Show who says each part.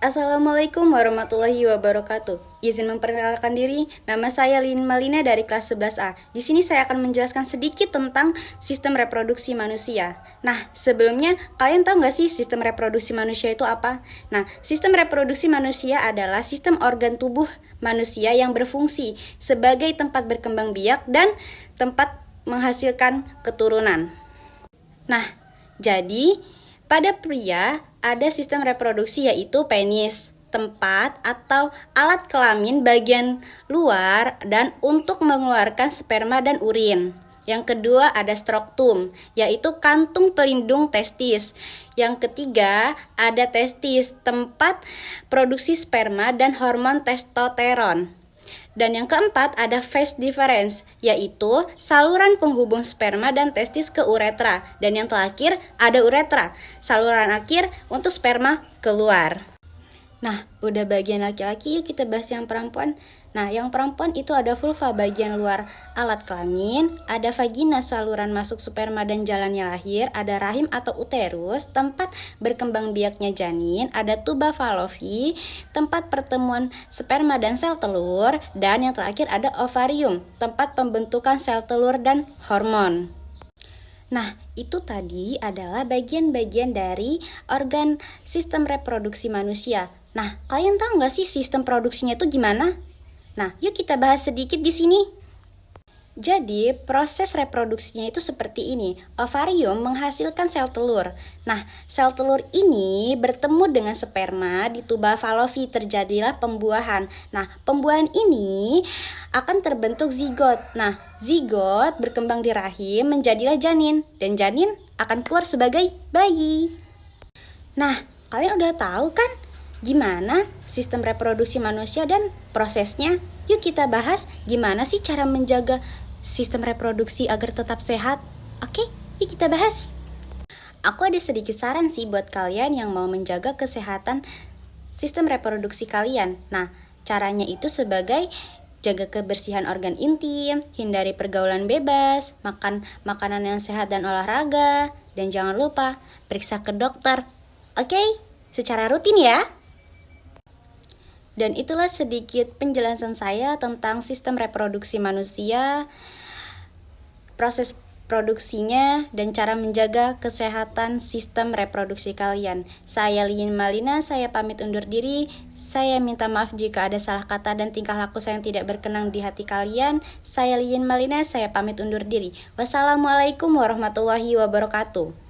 Speaker 1: Assalamualaikum warahmatullahi wabarakatuh. Izin memperkenalkan diri, nama saya Lin Malina dari kelas 11A. Di sini saya akan menjelaskan sedikit tentang sistem reproduksi manusia. Nah, sebelumnya kalian tahu nggak sih sistem reproduksi manusia itu apa? Nah, sistem reproduksi manusia adalah sistem organ tubuh manusia yang berfungsi sebagai tempat berkembang biak dan tempat menghasilkan keturunan. Nah, jadi pada pria ada sistem reproduksi yaitu penis, tempat atau alat kelamin bagian luar dan untuk mengeluarkan sperma dan urin. Yang kedua ada struktum, yaitu kantung pelindung testis. Yang ketiga ada testis, tempat produksi sperma dan hormon testosteron. Dan yang keempat ada phase difference, yaitu saluran penghubung sperma dan testis ke uretra. Dan yang terakhir ada uretra, saluran akhir untuk sperma keluar. Nah, udah bagian laki-laki, yuk kita bahas yang perempuan. Nah, yang perempuan itu ada vulva bagian luar alat kelamin, ada vagina saluran masuk sperma dan jalannya lahir, ada rahim atau uterus, tempat berkembang biaknya janin, ada tuba Fallopi, tempat pertemuan sperma dan sel telur, dan yang terakhir ada ovarium, tempat pembentukan sel telur dan hormon. Nah, itu tadi adalah bagian-bagian dari organ sistem reproduksi manusia. Nah, kalian tahu nggak sih sistem produksinya itu gimana? Nah, yuk kita bahas sedikit di sini. Jadi, proses reproduksinya itu seperti ini. Ovarium menghasilkan sel telur. Nah, sel telur ini bertemu dengan sperma di tuba Fallopi, terjadilah pembuahan. Nah, pembuahan ini akan terbentuk zigot. Nah, zigot berkembang di rahim menjadilah janin. Dan janin akan keluar sebagai bayi. Nah, kalian udah tahu kan gimana sistem reproduksi manusia dan prosesnya? Yuk kita bahas gimana sih cara menjaga sistem reproduksi agar tetap sehat. Oke, yuk kita bahas. Aku ada sedikit saran sih buat kalian yang mau menjaga kesehatan sistem reproduksi kalian. Nah, caranya itu sebagai jaga kebersihan organ intim, hindari pergaulan bebas, makan makanan yang sehat dan olahraga, dan jangan lupa periksa ke dokter. Oke, secara rutin ya. Dan itulah sedikit penjelasan saya tentang sistem reproduksi manusia, proses produksinya, dan cara menjaga kesehatan sistem reproduksi kalian. Saya Lin Malina, saya pamit undur diri. Saya minta maaf jika ada salah kata dan tingkah laku saya yang tidak berkenan di hati kalian. Saya Lin Malina, saya pamit undur diri. Wassalamualaikum warahmatullahi wabarakatuh.